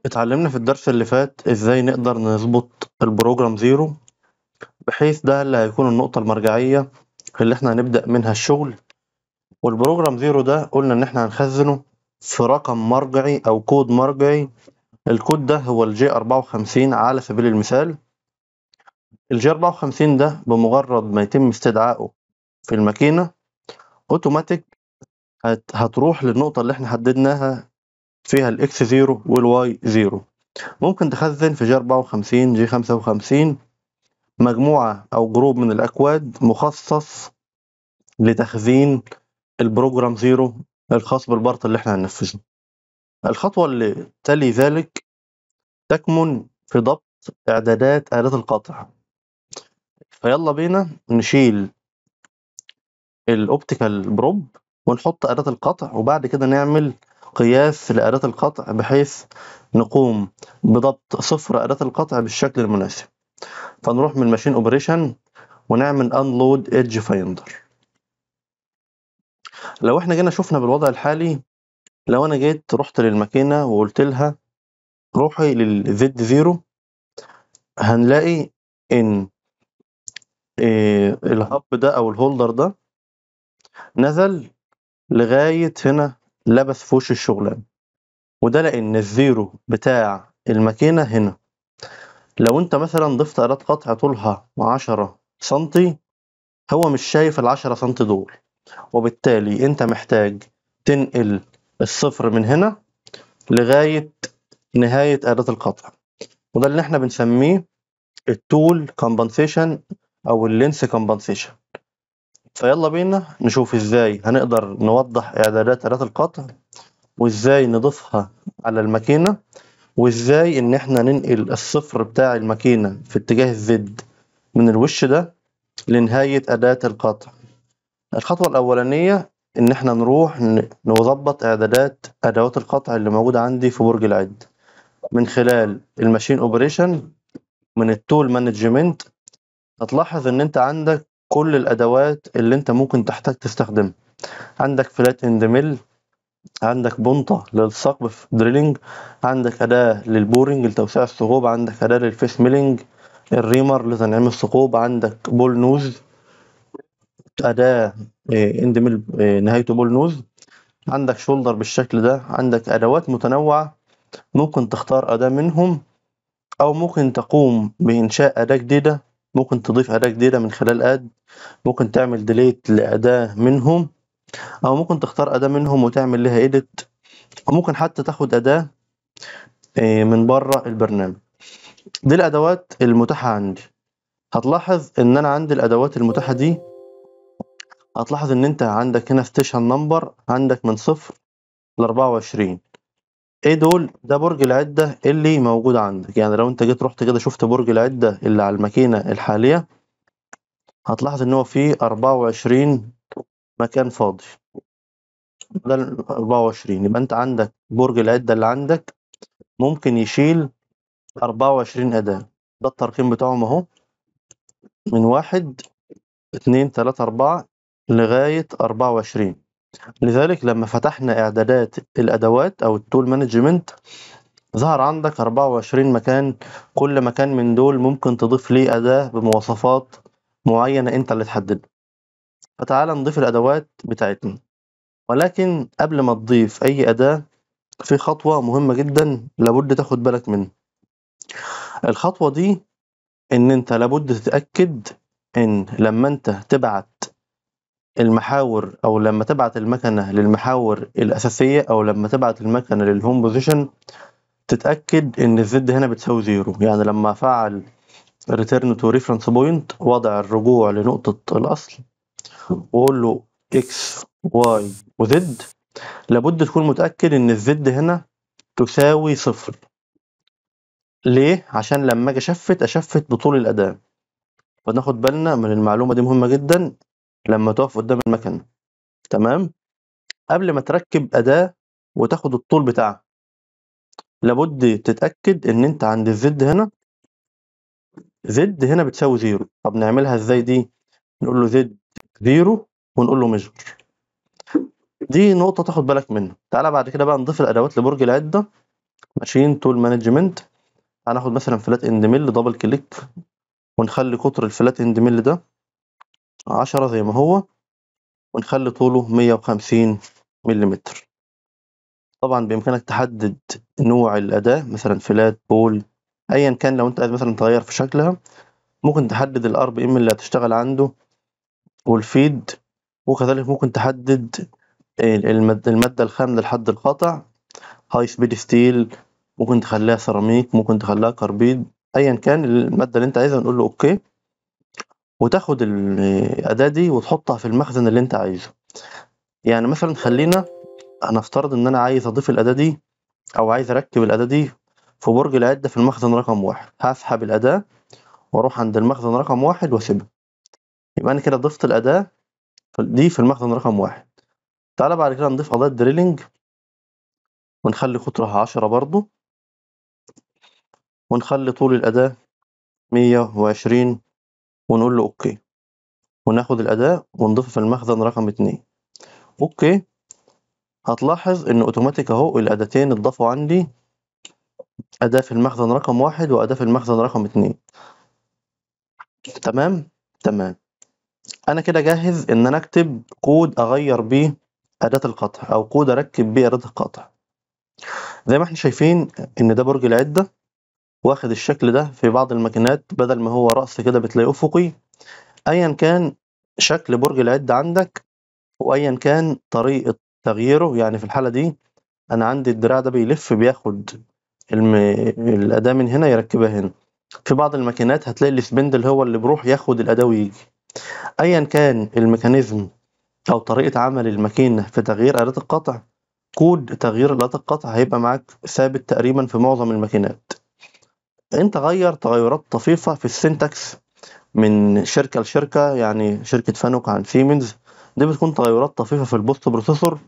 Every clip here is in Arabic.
اتعلمنا في الدرس اللي فات ازاي نقدر نظبط البروجرام زيرو، بحيث ده اللي هيكون النقطة المرجعية اللي احنا هنبدأ منها الشغل. والبروجرام زيرو ده قلنا ان احنا هنخزنه في رقم مرجعي او كود مرجعي. الكود ده هو الجي 54 على سبيل المثال. الجي 54 ده بمجرد ما يتم استدعائه في الماكينة اوتوماتيك هتروح للنقطة اللي احنا حددناها فيها الاكس زيرو والواي زيرو. ممكن تخزن في جي 54 جي 55 مجموعة أو جروب من الأكواد مخصص لتخزين البروجرام زيرو الخاص بالبارت اللي احنا هننفذه. الخطوة اللي تلي ذلك تكمن في ضبط إعدادات آلات القطع. فيلا بينا نشيل الأوبتيكال بروب ونحط آلات القطع، وبعد كده نعمل قياس لآلات القطع بحيث نقوم بضبط صفر آلات القطع بالشكل المناسب. فنروح من ماشين اوبريشن ونعمل انلود ايدج فايندر. لو احنا جينا شفنا بالوضع الحالي، لو انا جيت رحت للماكينه وقلت لها روحي للزد زيرو، هنلاقي ان الهب ده او الهولدر ده نزل لغايه هنا، لبس في وش الشغلانه، وده لان الزيرو بتاع الماكينه هنا. لو انت مثلا ضفت آلات قطع طولها 10 سنتي، هو مش شايف ال10 سنتي دول، وبالتالي انت محتاج تنقل الصفر من هنا لغاية نهاية آلة القطع، وده اللي احنا بنسميه التول كومبنسيشن او اللينس كومبنسيشن. فيلا بينا نشوف ازاي هنقدر نوضح اعدادات آلات القطع، وازاي نضيفها على الماكينة، وازاي ان احنا ننقل الصفر بتاع الماكينة في اتجاه الزد من الوش ده لنهاية أداة القطع. الخطوة الأولانية إن إحنا نروح نظبط إعدادات أدوات القطع اللي موجودة عندي في برج العد من خلال الماشين أوبريشن. من التول مانجمنت هتلاحظ إن أنت عندك كل الأدوات اللي أنت ممكن تحتاج تستخدمها. عندك فلات إند ميل، عندك بنطة للثقب في دريلينج، عندك أداة للبورنج لتوسيع الثقوب، عندك أداة للفيس ميلينج، الريمر لتنعيم الثقوب، عندك بول نوز أداة اند ميل نهايته بول نوز، عندك شولدر بالشكل ده. عندك أدوات متنوعة ممكن تختار أداة منهم، أو ممكن تقوم بإنشاء أداة جديدة، ممكن تضيف أداة جديدة من خلال آد، ممكن تعمل ديليت لأداة منهم، أو ممكن تختار أداة منهم وتعمل لها إيديت، أو ممكن حتى تاخد أداة من بره البرنامج. دي الأدوات المتاحة عندي. هتلاحظ إن أنا عندي الأدوات المتاحة دي، هتلاحظ إن أنت عندك هنا ستيشن نمبر عندك من 0 ل24. ايه دول؟ ده برج العدة اللي موجود عندك. يعني لو انت جيت رحت كده شفت برج العدة اللي على الماكينة الحالية، هتلاحظ ان هو فيه 24 مكان فاضي. ده 24، يبقى انت عندك برج العدة اللي عندك ممكن يشيل 24 أداة. ده الترقيم بتاعهم اهو، من 1 2 3 4 لغاية 24. لذلك لما فتحنا إعدادات الأدوات أو التول مانجمنت، ظهر عندك 24 مكان. كل مكان من دول ممكن تضيف ليه أداة بمواصفات معينة أنت اللي تحددها. فتعال نضيف الأدوات بتاعتنا، ولكن قبل ما تضيف أي أداة في خطوة مهمة جدا لابد تاخد بالك منها. الخطوة دي إن أنت لابد تتأكد إن لما أنت تبعت المحاور، أو لما تبعت المكنة للمحاور الأساسية، أو لما تبعت المكنة للهوم بوزيشن، تتأكد إن الزد هنا بتساوي زيرو. يعني لما أفعل return to reference point، وضع الرجوع لنقطة الأصل، وأقول له x y و z، لابد تكون متأكد إن الزد هنا تساوي صفر. ليه؟ عشان لما أجي أشفت بطول الأداة. فناخد بالنا من المعلومة دي، مهمة جدا لما تقف قدام المكنة. تمام؟ قبل ما تركب أداة وتاخد الطول بتاعها، لابد تتأكد إن أنت عند الزد هنا، زد هنا بتساوي زيرو. طب نعملها إزاي دي؟ نقول له زد زيرو ونقول له ميجر. دي نقطة تاخد بالك منها. تعالى بعد كده بقى نضيف الأدوات لبرج العدة. ماشين تول مانجمنت. هناخد مثلا فلات اند ميل، دبل كليك ونخلي قطر الفلات اند ميل ده 10 زي ما هو، ونخلي طوله 150 ملم. طبعا بإمكانك تحدد نوع الأداة، مثلا فلات بول أيا كان. لو أنت عايز مثلا تغير في شكلها ممكن تحدد الار بي ام اللي هتشتغل عنده والفيد، وكذلك ممكن تحدد المادة الخام للحد القاطع، هاي سبيد ستيل، ممكن تخليها سيراميك، ممكن تخليها كربيد، ايا كان المادة اللي انت عايزها نقول له اوكي، وتاخد الأداة دي وتحطها في المخزن اللي انت عايزه. يعني مثلا خلينا هنفترض ان انا عايز اضيف الأداة دي او عايز اركب الأداة دي في برج العدة في المخزن رقم 1. هسحب الأداة واروح عند المخزن رقم 1 واسيبها، يبقى انا كده ضفت الأداة دي في المخزن رقم 1. تعالى بعد كده نضيف أداة دريلينج ونخلي قطرها 10 برضو، ونخلي طول الأداة 120 ونقول له اوكي، وناخد الأداة ونضيفها في المخزن رقم 2. اوكي، هتلاحظ ان اوتوماتيك اهو الأداتين اتضافوا عندي، أداة في المخزن رقم 1 وأداة في المخزن رقم 2. تمام. تمام. انا كده جاهز ان انا اكتب كود اغير بيه أداة القطع او كود اركب بيه أداة القطع. زي ما احنا شايفين ان ده برج العدة واخد الشكل ده. في بعض الماكينات بدل ما هو رأس كده بتلاقيه افقي. ايا كان شكل برج العدة عندك وايا كان طريقة تغييره، يعني في الحالة دي انا عندي الدراع ده بيلف بياخد الأداة من هنا يركبها هنا. في بعض الماكينات هتلاقي السبندل هو اللي بيروح ياخد الأداة ويجي. ايا كان الميكانيزم او طريقة عمل الماكينة في تغيير آلات القطع، كود تغيير آلات القطع هيبقى معاك ثابت تقريبا في معظم الماكينات. انت غير تغيرات طفيفة في السنتكس من شركة لشركة، يعني شركة فانوك عن سيمنز، دي بتكون تغيرات طفيفة في البوست بروسيسور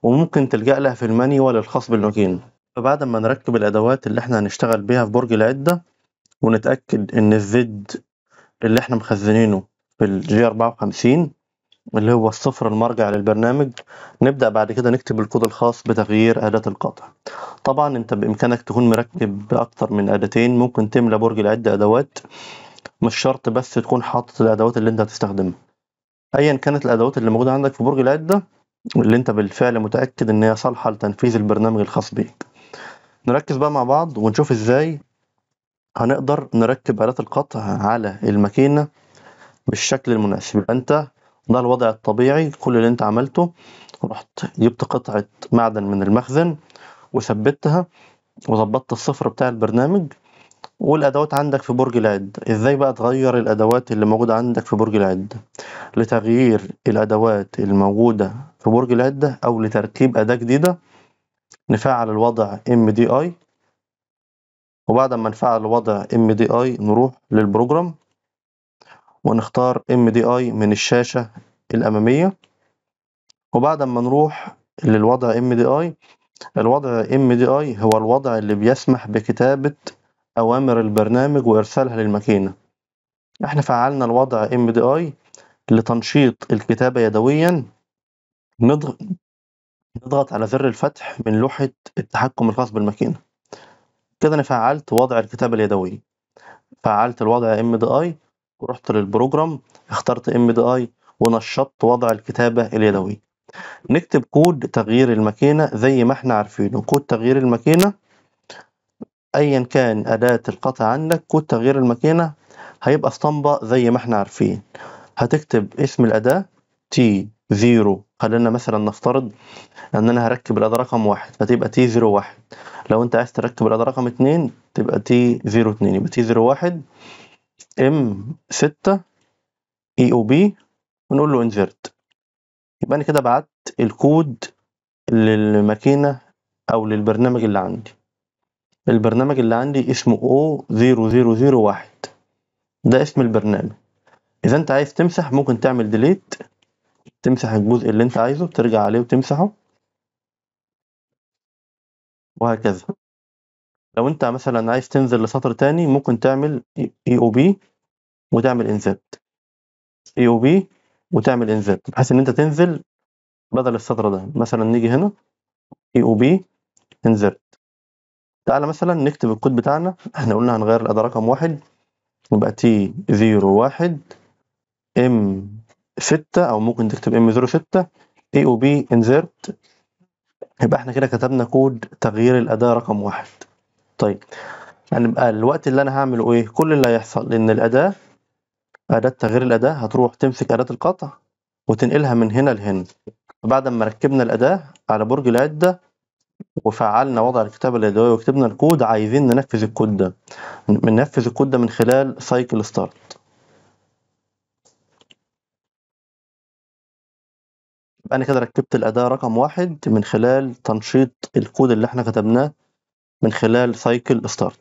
وممكن تلجأ لها في المانيوال الخاص بالماكينة. فبعد ما نركب الأدوات اللي احنا هنشتغل بيها في برج العدة ونتأكد إن الزد اللي احنا مخزنينه في الجي 54 اللي هو الصفر المرجع للبرنامج، نبدأ بعد كده نكتب الكود الخاص بتغيير أداة القطع. طبعا انت بإمكانك تكون مركب أكتر من أداتين، ممكن تملى برج العدة أدوات، مش شرط بس تكون حاطط الأدوات اللي انت هتستخدمها. أيا كانت الأدوات اللي موجودة عندك في برج العدة واللي انت بالفعل متأكد ان هي صالحة لتنفيذ البرنامج الخاص بيك. نركز بقى مع بعض ونشوف ازاي هنقدر نركب آلات القطع على الماكينة بالشكل المناسب. يبقى انت ده الوضع الطبيعي، كل اللي انت عملته رحت جبت قطعة معدن من المخزن وثبتها وظبطت الصفر بتاع البرنامج والأدوات عندك في برج العدة. ازاي بقى تغير الأدوات اللي موجودة عندك في برج العدة؟ لتغيير الأدوات الموجودة في برج العدة أو لتركيب أداة جديدة، نفعل الوضع MDI، وبعد ما نفعل الوضع MDI نروح للبروجرام ونختار MDI من الشاشة الأمامية. وبعد ما نروح للوضع MDI، الوضع MDI هو الوضع اللي بيسمح بكتابة أوامر البرنامج وإرسالها للماكينة. احنا فعلنا الوضع MDI لتنشيط الكتابة يدويا. نضغط نضغط على زر الفتح من لوحة التحكم الخاص بالماكينة. كده أنا فعلت وضع الكتابة اليدوية، فعلت الوضع MDI ورحت للبروجرام اخترت MDI ونشطت وضع الكتابة اليدوية. نكتب كود تغيير الماكينة زي ما احنا عارفينه. كود تغيير الماكينة ايا كان أداة القطع عندك، كود تغيير الماكينة هيبقى اسطمبة زي ما احنا عارفين. هتكتب اسم الأداة T0، خلينا مثلا نفترض ان انا هركب الأداة رقم 1 فتبقى T01. لو انت عايز تركب الأداة رقم 2 تبقى T02، يبقى T01 M6 EOB ونقول له insert. يبقى انا كده بعت الكود للماكينة او للبرنامج اللي عندي. البرنامج اللي عندي اسمه O0001، ده اسم البرنامج. اذا انت عايز تمسح ممكن تعمل ديليت، تمسح الجزء اللي انت عايزه ترجع عليه وتمسحه وهكذا. لو انت مثلا عايز تنزل لسطر تاني ممكن تعمل EOB وتعمل insert، EOB وتعمل insert بحيث ان انت تنزل بدل السطر ده. مثلا نيجي هنا EOB insert تعالى مثلا نكتب الكود بتاعنا. احنا قلنا هنغير الأداة رقم 1 يبقى T01 M6 أو ممكن تكتب M06 AOB insert. يبقى احنا كده كتبنا كود تغيير الأداة رقم 1. طيب هنبقى الوقت اللي أنا هعمله إيه؟ كل اللي هيحصل إن أداة تغيير الأداة هتروح تمسك أداة القطع وتنقلها من هنا لهنا. بعد ما ركبنا الأداة على برج العدة وفعلنا وضع الكتابة اليدوية وكتبنا الكود، عايزين ننفذ الكود ده. بننفذ الكود ده من خلال سايكل ستارت. يبقى أنا كده ركبت الأداة رقم 1 من خلال تنشيط الكود اللي احنا كتبناه من خلال سايكل ستارت.